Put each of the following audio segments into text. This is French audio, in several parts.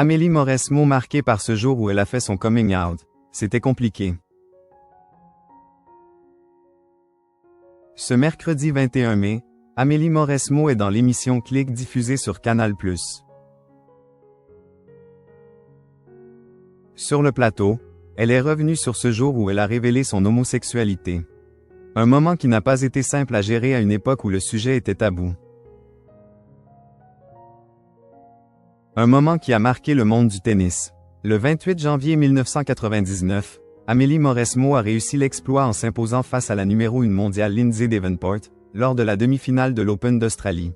Amélie Mauresmo marquée par ce jour où elle a fait son coming out. C'était compliqué. Ce mercredi 21 mai, Amélie Mauresmo est dans l'émission Clique diffusée sur Canal+. Sur le plateau, elle est revenue sur ce jour où elle a révélé son homosexualité. Un moment qui n'a pas été simple à gérer à une époque où le sujet était tabou. Un moment qui a marqué le monde du tennis. Le 28 janvier 1999, Amélie Mauresmo a réussi l'exploit en s'imposant face à la numéro 1 mondiale Lindsay Davenport, lors de la demi-finale de l'Open d'Australie.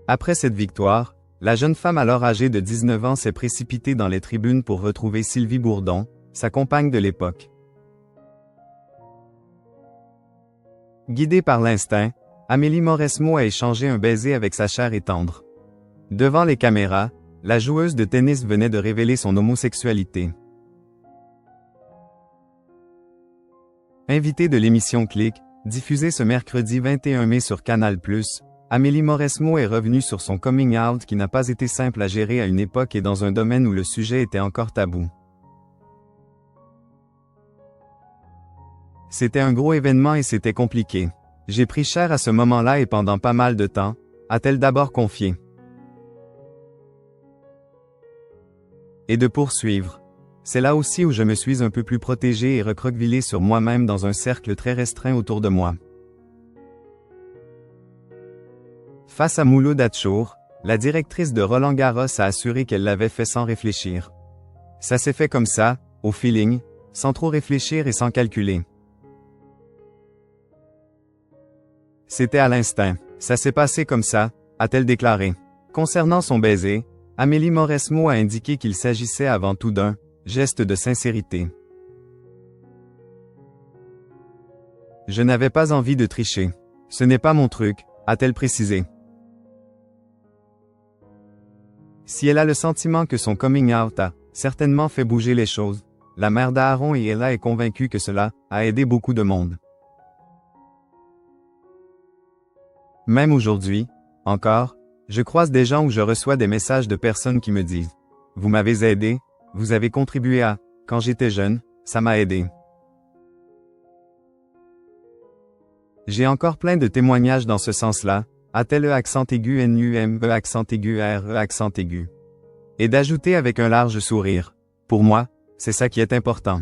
Après cette victoire, la jeune femme alors âgée de 19 ans s'est précipitée dans les tribunes pour retrouver Sylvie Bourdon, sa compagne de l'époque. Guidée par l'instinct, Amélie Mauresmo a échangé un baiser avec sa chère et tendre. Devant les caméras, la joueuse de tennis venait de révéler son homosexualité. Invitée de l'émission Clique, diffusée ce mercredi 21 mai sur Canal+, Amélie Mauresmo est revenue sur son coming out qui n'a pas été simple à gérer à une époque et dans un domaine où le sujet était encore tabou. C'était un gros événement et c'était compliqué. J'ai pris cher à ce moment-là et pendant pas mal de temps, a-t-elle d'abord confié. Et de poursuivre. C'est là aussi où je me suis un peu plus protégé et recroquevillé sur moi-même dans un cercle très restreint autour de moi. Face à Mouloud Achour, la directrice de Roland-Garros a assuré qu'elle l'avait fait sans réfléchir. Ça s'est fait comme ça, au feeling, sans trop réfléchir et sans calculer. C'était à l'instinct. Ça s'est passé comme ça, a-t-elle déclaré. Concernant son baiser, Amélie Mauresmo a indiqué qu'il s'agissait avant tout d'un geste de sincérité. Je n'avais pas envie de tricher. Ce n'est pas mon truc, a-t-elle précisé. Si elle a le sentiment que son coming out a certainement fait bouger les choses, la mère d'Aaron et Ella est convaincue que cela a aidé beaucoup de monde. Même aujourd'hui, encore, je croise des gens où je reçois des messages de personnes qui me disent « Vous m'avez aidé, vous avez contribué à, quand j'étais jeune, ça m'a aidé. » J'ai encore plein de témoignages dans ce sens-là, a-t-elle accent aigu NUME accent aigu RE accent aigu. Et d'ajouter avec un large sourire « Pour moi, c'est ça qui est important. »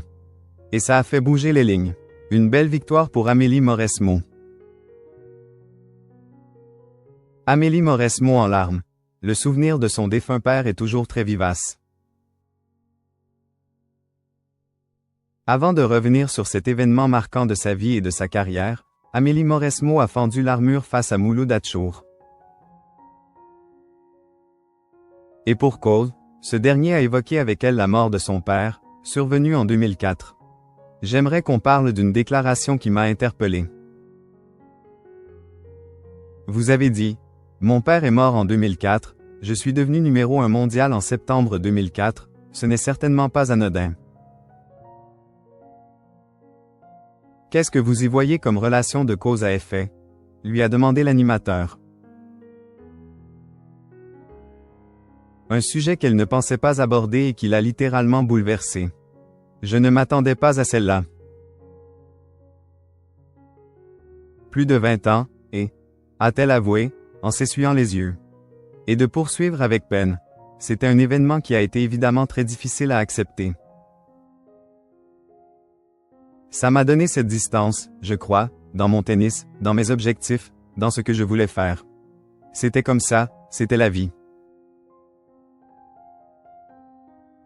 Et ça a fait bouger les lignes. Une belle victoire pour Amélie Mauresmo. Amélie Mauresmo en larmes. Le souvenir de son défunt père est toujours très vivace. Avant de revenir sur cet événement marquant de sa vie et de sa carrière, Amélie Mauresmo a fendu l'armure face à Mouloud Achour. Et pour cause, ce dernier a évoqué avec elle la mort de son père, survenue en 2004. J'aimerais qu'on parle d'une déclaration qui m'a interpellé. Vous avez dit: mon père est mort en 2004, je suis devenu numéro 1 mondial en septembre 2004, ce n'est certainement pas anodin. Qu'est-ce que vous y voyez comme relation de cause à effet? Lui a demandé l'animateur. Un sujet qu'elle ne pensait pas aborder et qui l'a littéralement bouleversée. Je ne m'attendais pas à celle-là. Plus de 20 ans, et, a-t-elle avoué, en s'essuyant les yeux. Et de poursuivre avec peine. C'était un événement qui a été évidemment très difficile à accepter. Ça m'a donné cette distance, je crois, dans mon tennis, dans mes objectifs, dans ce que je voulais faire. C'était comme ça, c'était la vie.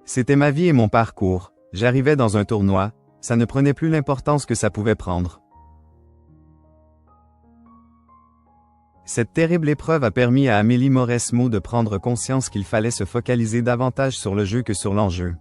C'était ma vie et mon parcours, j'arrivais dans un tournoi, ça ne prenait plus l'importance que ça pouvait prendre. Cette terrible épreuve a permis à Amélie Mauresmo de prendre conscience qu'il fallait se focaliser davantage sur le jeu que sur l'enjeu.